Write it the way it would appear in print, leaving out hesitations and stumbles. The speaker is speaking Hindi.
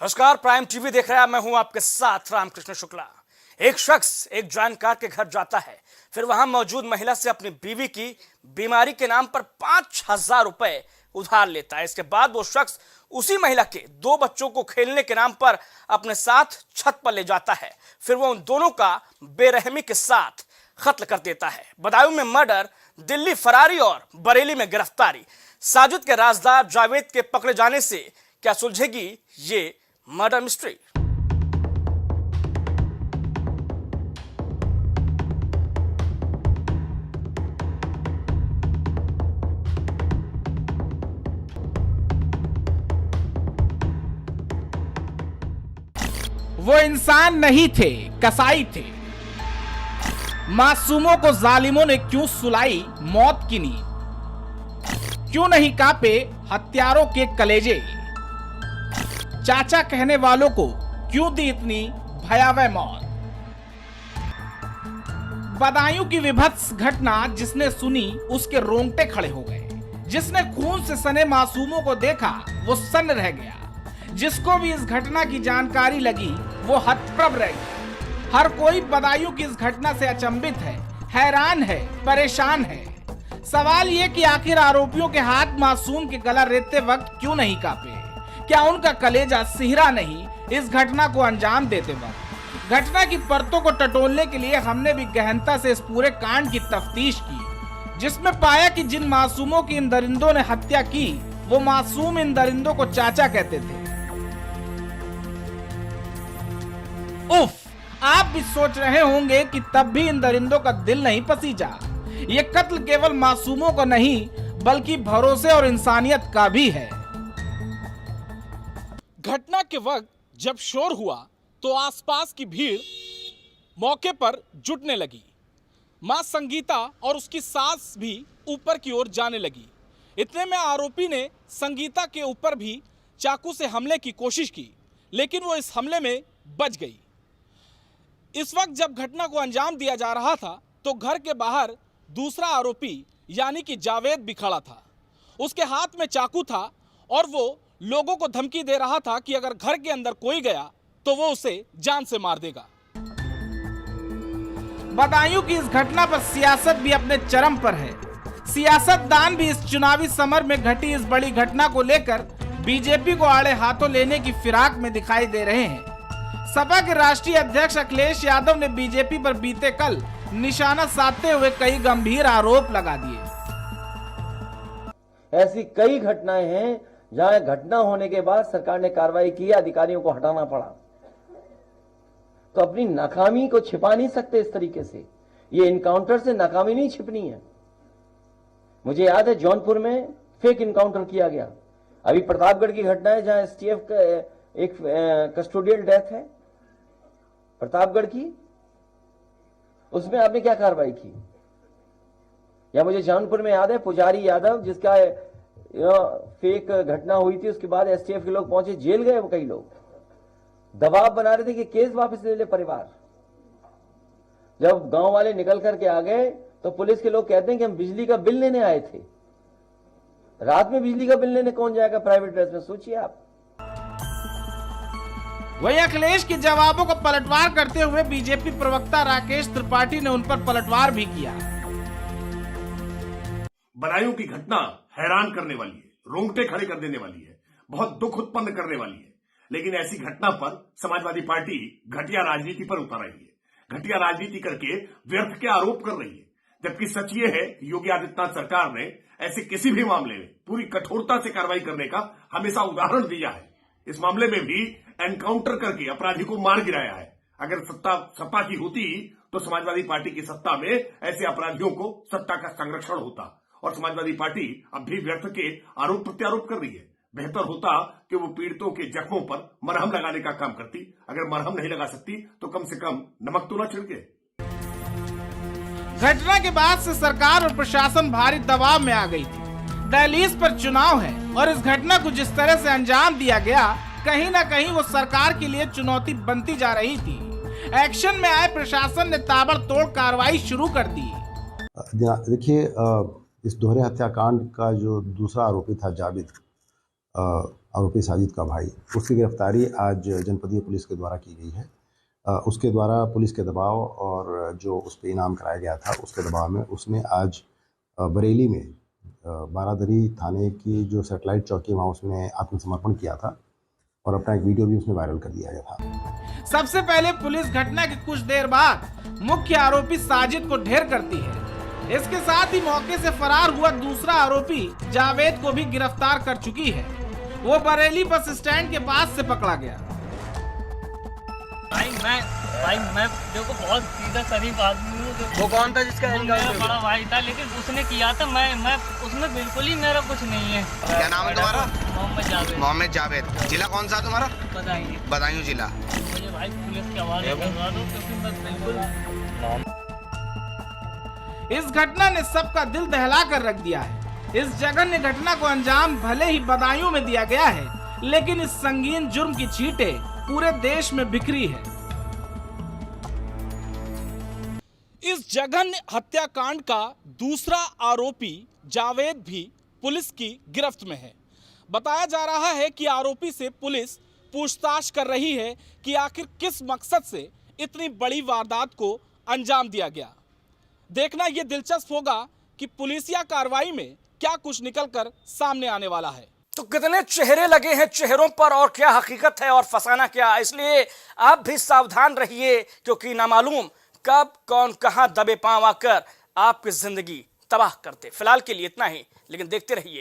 नमस्कार, प्राइम टीवी देख रहा है। मैं हूं आपके साथ रामकृष्ण शुक्ला। एक शख्स एक जानकार के घर जाता है, फिर वहां मौजूद महिला से अपनी बीवी की बीमारी के नाम पर 5,000 रुपए उधार लेता है। इसके बाद वो शख्स उसी महिला के 2 बच्चों को खेलने के नाम पर अपने साथ छत पर ले जाता है, फिर वो उन दोनों का बेरहमी के साथ कत्ल कर देता है। बदायूं में मर्डर, दिल्ली फरारी और बरेली में गिरफ्तारी। साजिद के राजदार जावेद के पकड़े जाने से क्या सुलझेगी ये मर्डर मिस्ट्री? वो इंसान नहीं थे, कसाई थे। मासूमों को जालिमों ने क्यों सुलाई मौत की नींद? क्यों नहीं कांपे हत्यारों के कलेजे? चाचा कहने वालों को क्यों दी इतनी भयावह मौत? बदायूं की विभत्स घटना जिसने सुनी उसके रोंगटे खड़े हो गए। जिसने खून से सने मासूमों को देखा वो सन्न रह गया। जिसको भी इस घटना की जानकारी लगी वो हतप्रभ रह गया। हर कोई बदायूं की इस घटना से अचंभित है, हैरान है, परेशान है। सवाल ये कि आखिर आरोपियों के हाथ मासूम के गला रेतते वक्त क्यों नहीं कांपे? क्या उनका कलेजा सिहरा नहीं इस घटना को अंजाम देते वक्त? घटना की परतों को टटोलने के लिए हमने भी गहनता से इस पूरे कांड की तफ्तीश की, जिसमें पाया कि जिन मासूमों की इन दरिंदों ने हत्या की वो मासूम इन दरिंदों को चाचा कहते थे। उफ, आप भी सोच रहे होंगे कि तब भी इन दरिंदों का दिल नहीं पसीजा। ये कत्ल केवल मासूमों का नहीं बल्कि भरोसे और इंसानियत का भी है। घटना के वक्त जब शोर हुआ तो आसपास की भीड़ मौके पर जुटने लगी। मां संगीता और उसकी सास भी ऊपर की ओर जाने लगी। इतने में आरोपी ने संगीता के ऊपर भी चाकू से हमले की कोशिश की, लेकिन वो इस हमले में बच गई। इस वक्त जब घटना को अंजाम दिया जा रहा था तो घर के बाहर दूसरा आरोपी यानी कि जावेद भी खड़ा था। उसके हाथ में चाकू था और वो लोगों को धमकी दे रहा था कि अगर घर के अंदर कोई गया तो वो उसे जान से मार देगा। बदायूं की इस घटना पर सियासत भी अपने चरम पर है। सियासतदान भी इस चुनावी समर में घटी इस बड़ी घटना को लेकर बीजेपी को आड़े हाथों लेने की फिराक में दिखाई दे रहे हैं। सपा के राष्ट्रीय अध्यक्ष अखिलेश यादव ने बीजेपी पर बीते कल निशाना साधते हुए कई गंभीर आरोप लगा दिए। ऐसी कई घटनाएं हैं जहां घटना होने के बाद सरकार ने कार्रवाई की, अधिकारियों को हटाना पड़ा। तो अपनी नाकामी को छिपा नहीं सकते इस तरीके से। ये इनकाउंटर से नाकामी नहीं छिपनी है। मुझे याद है जौनपुर में फेक इनकाउंटर किया गया। अभी प्रतापगढ़ की घटना है जहां एसटीएफ का एक कस्टोडियल डेथ है प्रतापगढ़ की, उसमें आपने क्या कार्रवाई की? या मुझे जौनपुर में याद है पुजारी यादव जिसका फेक घटना हुई थी, उसके बाद एसटीएफ के लोग पहुंचे, जेल गए वो कई लोग। दबाव बना रहे थे कि केस वापस ले ले परिवार। जब गांव वाले निकल करके आ गए तो पुलिस के लोग कहते हैं कि हम बिजली का बिल लेने आए थे। रात में बिजली का बिल लेने कौन जाएगा प्राइवेट ड्रेस में, सोचिए आप। वहीं अखिलेश के जवाबों को पलटवार करते हुए बीजेपी प्रवक्ता राकेश त्रिपाठी ने उन पर पलटवार भी किया। बदायूं की घटना हैरान करने वाली है, रोंगटे खड़े कर देने वाली है, बहुत दुख उत्पन्न करने वाली है। लेकिन ऐसी घटना पर समाजवादी पार्टी घटिया राजनीति पर उतर रही है, घटिया राजनीति करके व्यर्थ के आरोप कर रही है। जबकि सच ये है कि योगी आदित्यनाथ सरकार ने ऐसे किसी भी मामले में पूरी कठोरता से कार्रवाई करने का हमेशा उदाहरण दिया है। इस मामले में भी एनकाउंटर करके अपराधी को मार गिराया है। अगर सत्ता की होती तो समाजवादी पार्टी की सत्ता में ऐसे अपराधियों को सत्ता का संरक्षण होता और समाजवादी पार्टी अब भी व्यर्थ के आरोप प्रत्यारोप कर रही है। बेहतर होता कि वो पीड़ितों के जख्मों पर मरहम लगाने का काम करती। अगर मरहम नहीं लगा सकती तो कम से कम नमक तो न छिड़के। घटना के बाद से सरकार और प्रशासन भारी दबाव में आ गई थी। दहलीज पर चुनाव है और इस घटना को जिस तरह से अंजाम दिया गया, कहीं ना कहीं वो सरकार के लिए चुनौती बनती जा रही थी। एक्शन में आए प्रशासन ने ताबड़तोड़ कार्रवाई शुरू कर दी। देखिए, इस दोहरे हत्याकांड का जो दूसरा आरोपी था जावेद, आरोपी साजिद का भाई, उसकी गिरफ्तारी आज जनपदीय पुलिस के द्वारा की गई है। उसके द्वारा पुलिस के दबाव और जो उस पर इनाम कराया गया था उसके दबाव में उसने आज बरेली में बारादरी थाने की जो सैटेलाइट चौकी वहाँ उसने आत्मसमर्पण किया था और अपना एक वीडियो भी उसने वायरल कर दिया गया था। सबसे पहले पुलिस घटना के कुछ देर बाद मुख्य आरोपी साजिद को ढेर करती है। इसके साथ ही मौके से फरार हुआ दूसरा आरोपी जावेद को भी गिरफ्तार कर चुकी है। वो बरेली बस स्टैंड के पास से पकड़ा गया। भाई मैं देखो बहुत सीधा शरीफ आदमी हूँ। वो कौन था जिसका वो मेरा बड़ा भाई था, लेकिन उसने किया था, मैं उसमें बिल्कुल ही मेरा कुछ नहीं है। क्या नाम है तुम्हारा? मोहम्मद जावेद। मोहम्मद जावेद। जिला कौन सा तुम्हारा? बताइए। बदायूं जिला। मुझे भाई पुलिस के हवाले करवा दो, क्योंकि मैं बिल्कुल। इस घटना ने सबका दिल दहला कर रख दिया है। इस जघन्य घटना को अंजाम भले ही बदायूं में दिया गया है, लेकिन इस संगीन जुर्म की छींटे पूरे देश में बिखरी है। इस जघन्य हत्याकांड का दूसरा आरोपी जावेद भी पुलिस की गिरफ्त में है। बताया जा रहा है कि आरोपी से पुलिस पूछताछ कर रही है कि आखिर किस मकसद से इतनी बड़ी वारदात को अंजाम दिया गया। देखना यह दिलचस्प होगा कि पुलिसिया कार्रवाई में क्या कुछ निकलकर सामने आने वाला है। तो कितने चेहरे लगे हैं चेहरों पर और क्या हकीकत है और फसाना क्या, इसलिए आप भी सावधान रहिए, क्योंकि ना मालूम कब कौन कहां दबे पांव आकर आपकी जिंदगी तबाह करते। फिलहाल के लिए इतना ही, लेकिन देखते रहिए